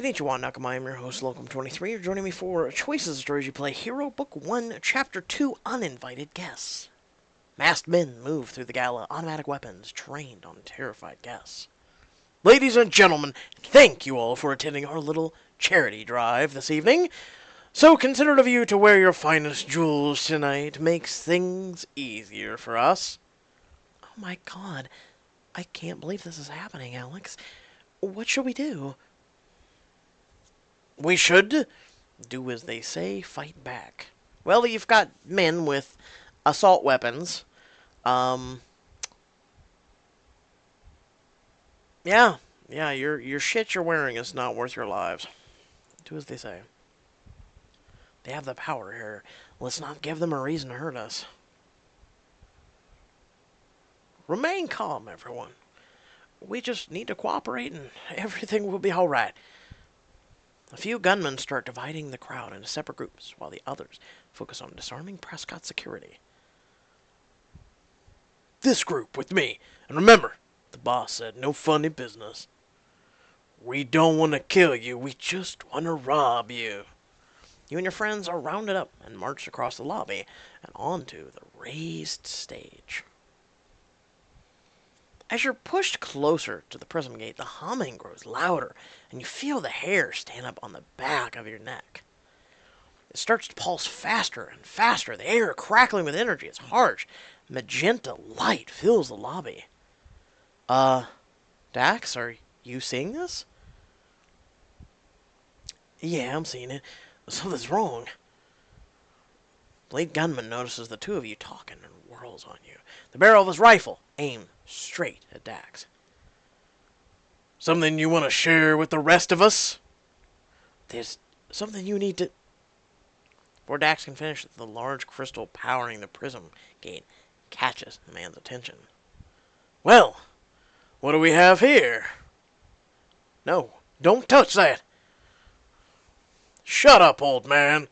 Konnichiwa, Nakama. I am your host, Locum23. You're joining me for Choices of Stories You Play, Hero Book 1, Chapter 2, Uninvited Guests. Masked men move through the gala, automatic weapons trained on terrified guests. Ladies and gentlemen, thank you all for attending our little charity drive this evening. So considerate of you to wear your finest jewels tonight makes things easier for us. Oh my god, I can't believe this is happening, Alex. What should we do? We should do as they say, fight back. Well, you've got men with assault weapons. Yeah, your shit you're wearing is not worth your lives. Do as they say. They have the power here. Let's not give them a reason to hurt us. Remain calm, everyone. We just need to cooperate and everything will be alright. A few gunmen start dividing the crowd into separate groups, while the others focus on disarming Prescott's security. This group with me, and remember, the boss said no funny business. We don't want to kill you, we just want to rob you. You and your friends are rounded up and marched across the lobby and onto the raised stage. As you're pushed closer to the prism gate, the humming grows louder, and you feel the hair stand up on the back of your neck. It starts to pulse faster and faster, the air crackling with energy. It's harsh. Magenta light fills the lobby. Dax, are you seeing this? Yeah, I'm seeing it. Something's wrong. The lead gunman notices the two of you talking and whirls on you. The barrel of his rifle aimed straight at Dax. Something you want to share with the rest of us? There's something you need to... Before Dax can finish, the large crystal powering the prism gate catches the man's attention. Well, what do we have here? No, don't touch that! Shut up, old man!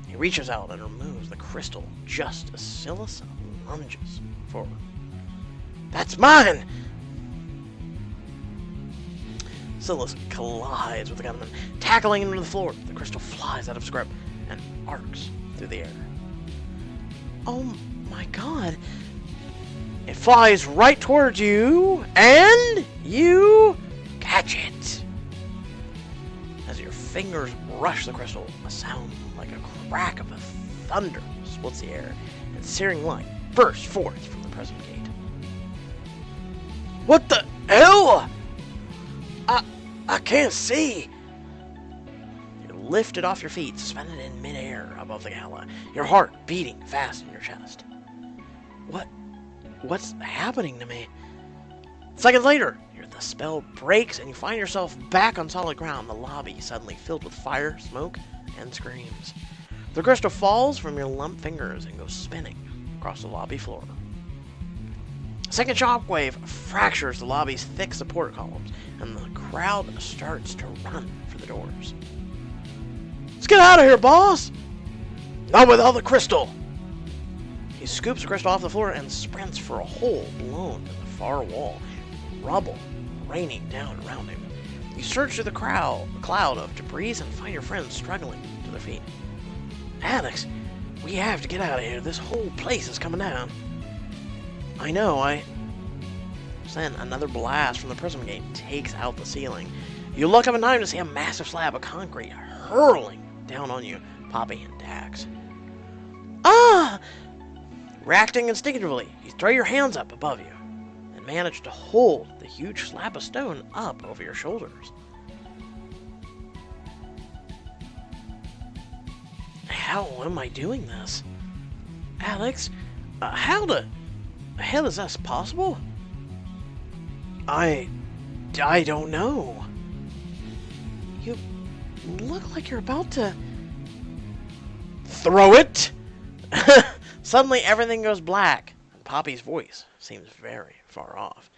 He reaches out and removes the crystal just as Silas lunges forward. That's mine! Silas collides with the gunman, tackling him to the floor. The crystal flies out of his grip and arcs through the air. Oh my god. It flies right towards you, and you catch it. As your fingers brush the crystal, a sound like a crack of thunder splits the air, and searing light bursts forth from the prism gate. What the hell? I can't see. You're lifted off your feet, suspended in midair above the gala, your heart beating fast in your chest. What's happening to me? Seconds later, the spell breaks and you find yourself back on solid ground, the lobby suddenly filled with fire, smoke, and screams. The crystal falls from your limp fingers and goes spinning across the lobby floor. A second shockwave fractures the lobby's thick support columns, and the crowd starts to run for the doors. Let's get out of here, boss! Not with all the crystal! He scoops the crystal off the floor and sprints for a hole blown in the far wall, rubble raining down around him. You search through the cloud of debris and find your friends struggling to their feet. Alex, we have to get out of here. This whole place is coming down. I know, Then another blast from the prism gate takes out the ceiling. You look up in time to see a massive slab of concrete hurling down on you, Poppy and Dax. Ah! Reacting instinctively, you throw your hands up above you and manage to hold the huge slab of stone up over your shoulders. How am I doing this? Alex, how the hell is this possible? I don't know. You look like you're about to... Throw it! Suddenly everything goes black, and Poppy's voice seems very far off.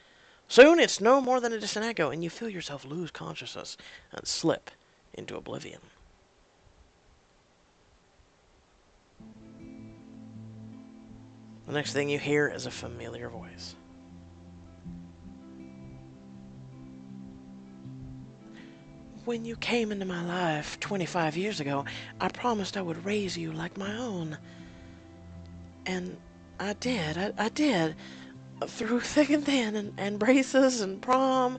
Soon it's no more than a distant echo, and you feel yourself lose consciousness and slip into oblivion. The next thing you hear is a familiar voice. When you came into my life 25 years ago, I promised I would raise you like my own. And I did. I did. Through thick and thin, and braces and prom.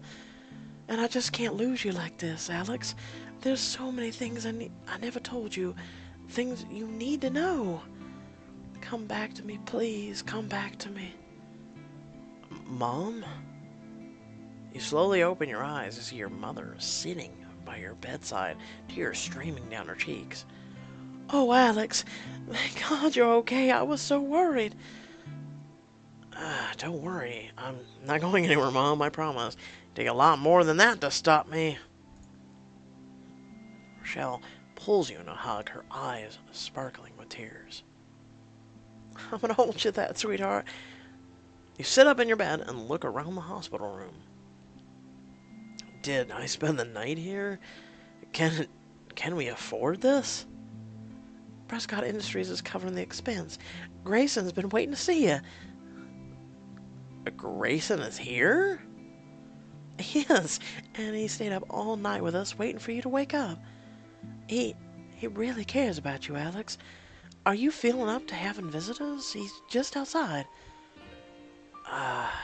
And I just can't lose you like this, Alex. There's so many things I never told you. Things you need to know. Come back to me, please. Come back to me. Mom? You slowly open your eyes to see your mother sitting by your bedside, tears streaming down her cheeks. Oh, Alex, thank God you're okay. I was so worried. Don't worry. I'm not going anywhere, Mom, I promise. Take a lot more than that to stop me. Rochelle pulls you in a hug, her eyes sparkling with tears. I'm gonna hold you that, sweetheart. You sit up in your bed and look around the hospital room. Did I spend the night here? Can we afford this? Prescott Industries is covering the expense. Grayson's been waiting to see you. Grayson is here? Yes, and he stayed up all night with us waiting for you to wake up. He really cares about you, Alex. Are you feeling up to having visitors? He's just outside.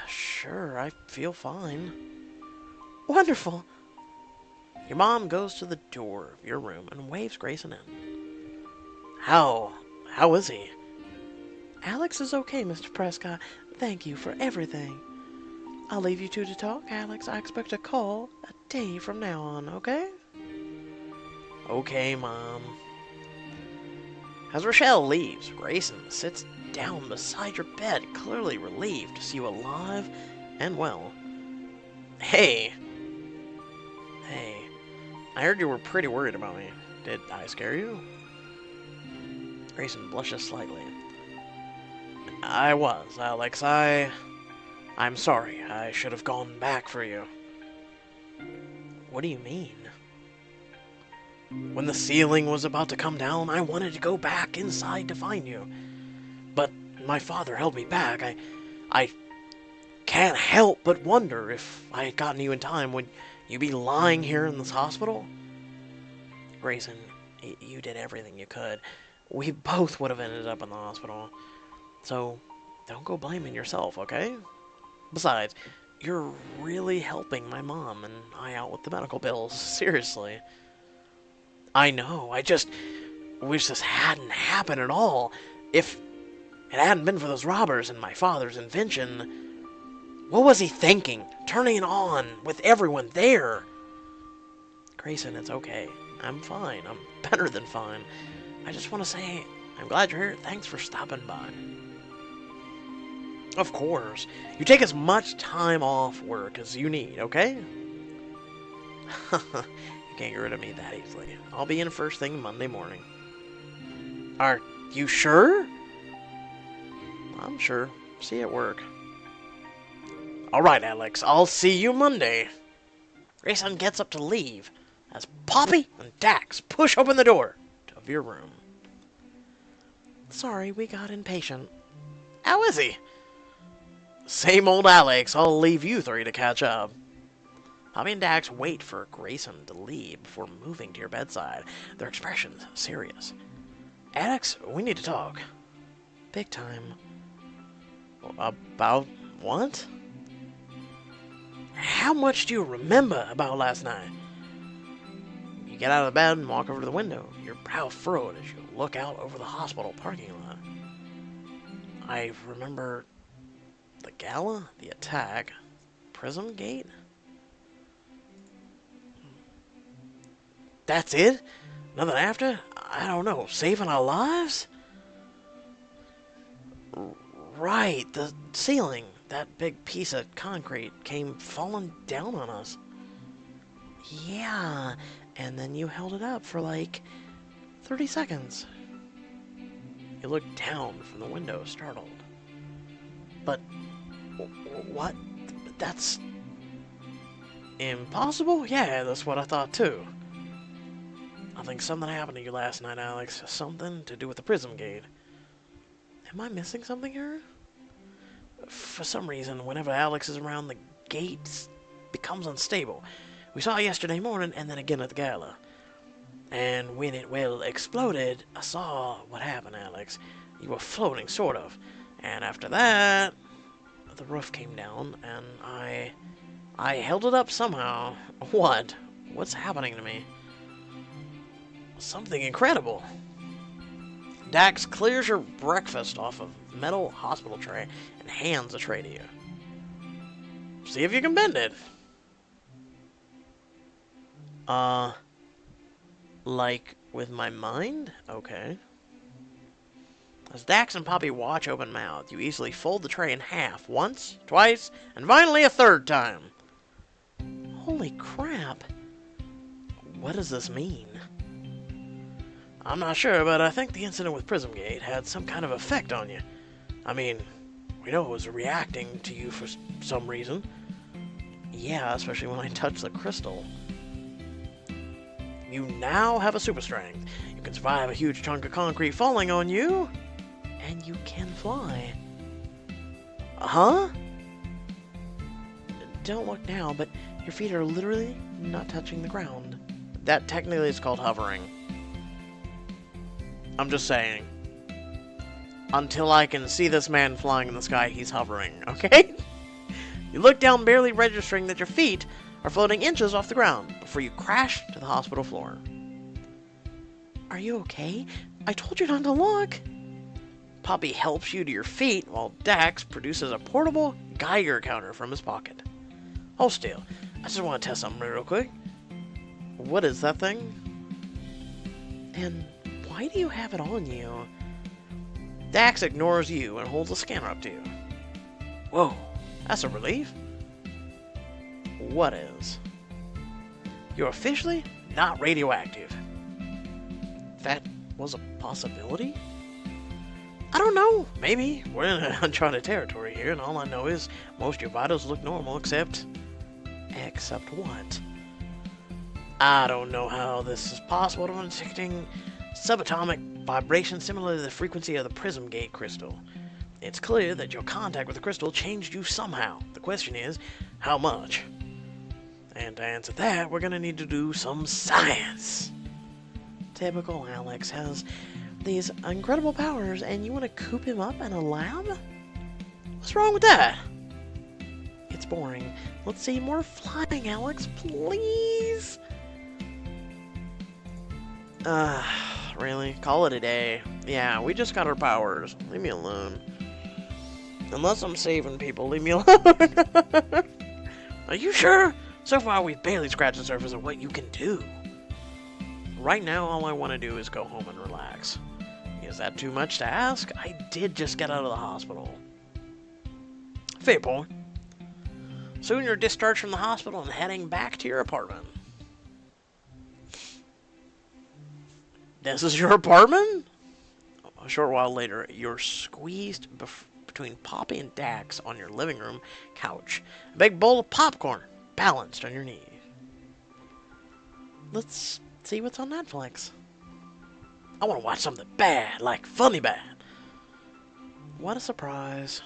Sure, I feel fine. Wonderful. Your mom goes to the door of your room and waves Grayson in. How is he? Alex is okay, Mr. Prescott. Thank you for everything. I'll leave you two to talk, Alex. I expect a call a day from now on, okay? Okay, Mom. As Rochelle leaves, Grayson sits down beside your bed, clearly relieved to see you alive and well. Hey, I heard you were pretty worried about me. Did I scare you? Grayson blushes slightly. I was, Alex. I'm sorry. I should have gone back for you. What do you mean? When the ceiling was about to come down, I wanted to go back inside to find you. But my father held me back. I can't help but wonder if I had gotten you in time, would you be lying here in this hospital? Grayson, you did everything you could. We both would have ended up in the hospital. So, don't go blaming yourself, okay? Besides, you're really helping my mom and I out with the medical bills. Seriously. I know, I just wish this hadn't happened at all. If it hadn't been for those robbers and my father's invention, what was he thinking? Turning it on with everyone there. Grayson, it's okay. I'm fine. I'm better than fine. I just want to say, I'm glad you're here. Thanks for stopping by. Of course. You take as much time off work as you need, okay? You can't get rid of me that easily. I'll be in first thing Monday morning. Are you sure? I'm sure. See you at work. Alright, Alex. I'll see you Monday. Grayson gets up to leave as Poppy and Dax push open the door of your room. Sorry, we got impatient. How is he? Same old Alex. I'll leave you three to catch up. Poppy and Dax wait for Grayson to leave before moving to your bedside, their expressions serious. Alex, we need to talk. Big time. About what? How much do you remember about last night? You get out of the bed and walk over to the window, your brow furrowed as you look out over the hospital parking lot. I remember the gala, the attack, Prism Gate. That's it? Nothing after? I don't know. Saving our lives? Right, the ceiling. That big piece of concrete came falling down on us. Yeah, and then you held it up for like 30 seconds. You looked down from the window, startled. But what? That's impossible? Yeah, that's what I thought too. I think something happened to you last night, Alex. Something to do with the Prism Gate. Am I missing something here? For some reason, whenever Alex is around, the gate becomes unstable. We saw it yesterday morning and then again at the gala. And when it, well, exploded, I saw what happened, Alex. You were floating, sort of. And after that, the roof came down, and I held it up somehow. What? What's happening to me? Something incredible. Dax clears your breakfast off a metal hospital tray and hands the tray to you. See if you can bend it. Like with my mind? Okay. As Dax and Poppy watch open-mouthed, you easily fold the tray in half once, twice, and finally a third time. Holy crap. What does this mean? I'm not sure, but I think the incident with Prismgate had some kind of effect on you. I mean, we know it was reacting to you for some reason. Yeah, especially when I touched the crystal. You now have a super strength. You can survive a huge chunk of concrete falling on you, and you can fly. Huh? Don't look now, but your feet are literally not touching the ground. That technically is called hovering. I'm just saying. Until I can see this man flying in the sky, he's hovering, okay? You look down, barely registering that your feet are floating inches off the ground before you crash to the hospital floor. Are you okay? I told you not to look. Poppy helps you to your feet while Dax produces a portable Geiger counter from his pocket. Hold still. I just want to test something real quick. What is that thing? And why do you have it on you? Dax ignores you and holds a scanner up to you. Whoa, that's a relief. What is? You're officially not radioactive. That was a possibility? I don't know. Maybe. We're in uncharted territory here, and all I know is most of your vitals look normal, except... Except what? I don't know how this is possible. I'm detecting subatomic vibration similar to the frequency of the Prismgate crystal. It's clear that your contact with the crystal changed you somehow. The question is, how much? And to answer that, we're gonna need to do some science. Typical Alex has these incredible powers, and you want to coop him up in a lab? What's wrong with that? It's boring. Let's see more flying, Alex, please. Really? Call it a day. Yeah, we just got our powers. Leave me alone. Unless I'm saving people, leave me alone. Are you sure? So far, we've barely scratched the surface of what you can do. Right now, all I want to do is go home and relax. Is that too much to ask? I did just get out of the hospital. Fair point. Soon you're discharged from the hospital and heading back to your apartment. This is your apartment? A short while later, you're squeezed between Poppy and Dax on your living room couch. A big bowl of popcorn balanced on your knee. Let's see what's on Netflix. I want to watch something bad, like funny bad. What a surprise.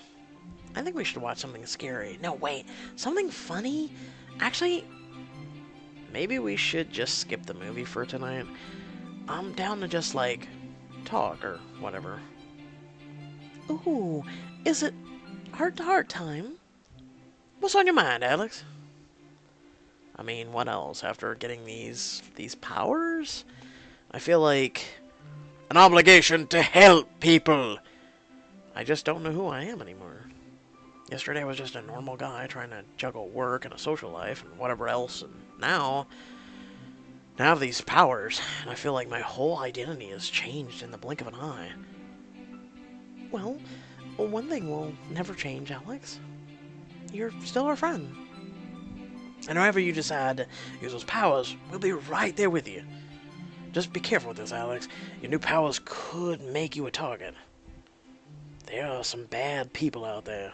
I think we should watch something scary. No, wait. Something funny? Actually, maybe we should just skip the movie for tonight. I'm down to just, like, talk or whatever. Ooh, is it heart-to-heart time? What's on your mind, Alex? I mean, what else? After getting these powers? I feel like an obligation to help people. I just don't know who I am anymore. Yesterday I was just a normal guy trying to juggle work and a social life and whatever else, and now I have these powers, and I feel like my whole identity has changed in the blink of an eye. Well, one thing will never change, Alex. You're still our friend. And however you decide to use those powers, we'll be right there with you. Just be careful with this, Alex. Your new powers could make you a target. There are some bad people out there.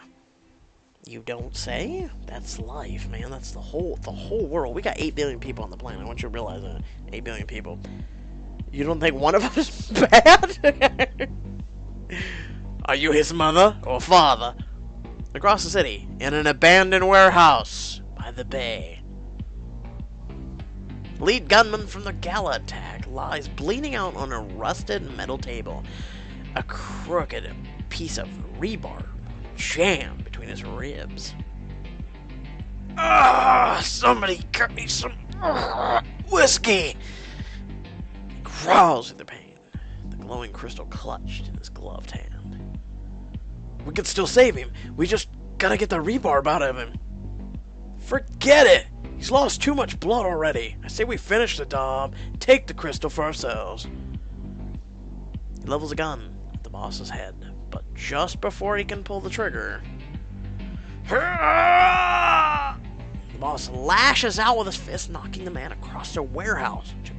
You don't say? That's life, man. That's the whole world. We got 8 billion people on the planet. I want you to realize that. 8 billion people. You don't think one of them is bad? Are you his mother or father? Across the city, in an abandoned warehouse by the bay. Lead gunman from the gala attack lies bleeding out on a rusted metal table. A crooked piece of rebar jammed between his ribs. Somebody cut me some whiskey! He growls with the pain, the glowing crystal clutched in his gloved hand. We can still save him. We just gotta get the rebarb out of him. Forget it! He's lost too much blood already. I say we finish the job, take the crystal for ourselves. He levels a gun at the boss's head, but just before he can pull the trigger, the boss lashes out with his fist, knocking the man across the warehouse to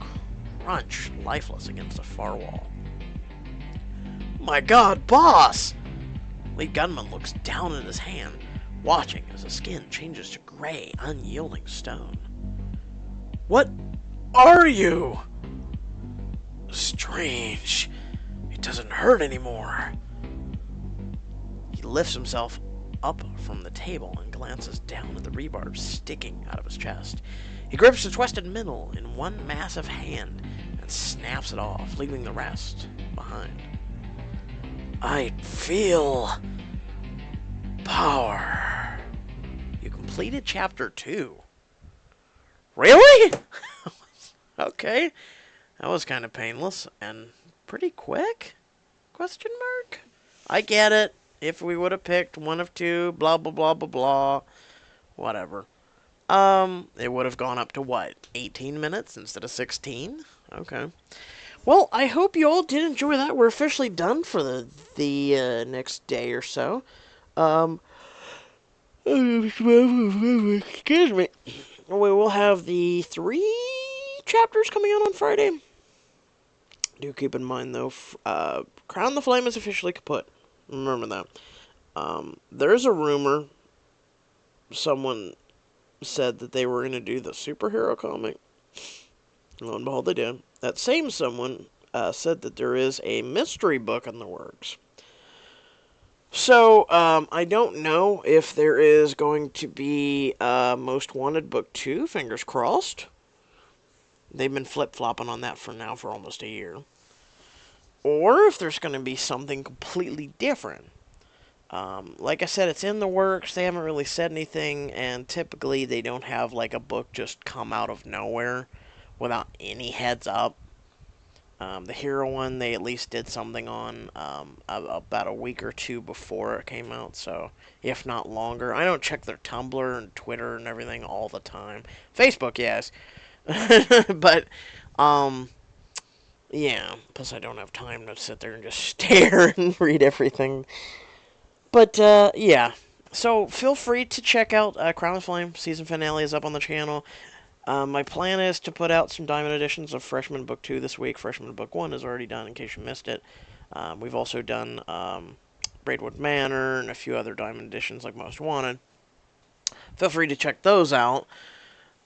crunch lifeless against the far wall. My God, boss! Lead gunman looks down at his hand, watching as the skin changes to gray, unyielding stone. What are you? Strange. It doesn't hurt anymore. He lifts himself up from the table and glances down at the rebarb sticking out of his chest. He grips the twisted middle in one massive hand and snaps it off, leaving the rest behind. I feel power. You completed chapter 2. Really? Okay. That was kind of painless and pretty quick? Question mark? I get it. If we would have picked one of two, blah, blah, blah, blah, blah. Whatever. It would have gone up to what? 18 minutes instead of 16? Okay. Well, I hope you all did enjoy that. We're officially done for the next day or so. Excuse me. We will have the 3 chapters coming out on Friday. Do keep in mind, though, Crown the Flame is officially kaput. Remember that. There's a rumor. Someone said that they were going to do the superhero comic. Lo and behold, they did. That same someone said that there is a mystery book in the works. So, I don't know if there is going to be Most Wanted Book 2, fingers crossed. They've been flip-flopping on that for almost a year. Or if there's going to be something completely different. Like I said, it's in the works. They haven't really said anything, and typically they don't have like a book just come out of nowhere without any heads up. The Hero one, they at least did something on about a week or 2 before it came out, so if not longer. I don't check their Tumblr and Twitter and everything all the time. Facebook, yes. But, yeah. Plus, I don't have time to sit there and just stare and read everything. But, yeah. So, feel free to check out Crown of Flame. Season finale is up on the channel. My plan is to put out some Diamond editions of Freshman Book 2 this week. Freshman Book 1 is already done, in case you missed it. We've also done Braidwood Manor and a few other Diamond editions like Most Wanted. Feel free to check those out.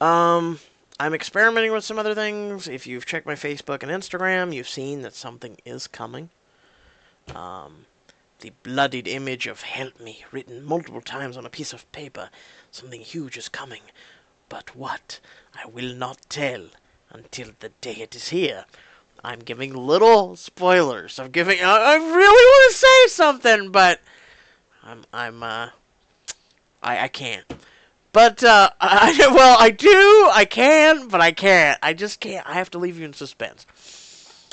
I'm experimenting with some other things. If you've checked my Facebook and Instagram, you've seen that something is coming. The bloodied image of "Help Me" written multiple times on a piece of paper. Something huge is coming. But what? I will not tell until the day it is here. I'm giving little spoilers. I really want to say something, but I can't. But, I do, I can, but I can't. I just can't. I have to leave you in suspense.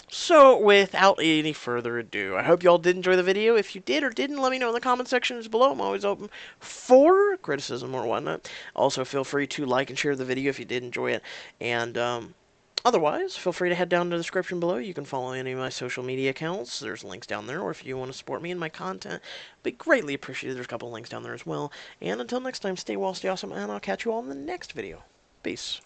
So, without any further ado, I hope you all did enjoy the video. If you did or didn't, let me know in the comment sections below. I'm always open for criticism or whatnot. Also, feel free to like and share the video if you did enjoy it. And, otherwise, feel free to head down to the description below. You can follow any of my social media accounts. There's links down there. Or if you want to support me and my content, be greatly appreciated. There's a couple links down there as well. And until next time, stay well, stay awesome, and I'll catch you all in the next video. Peace.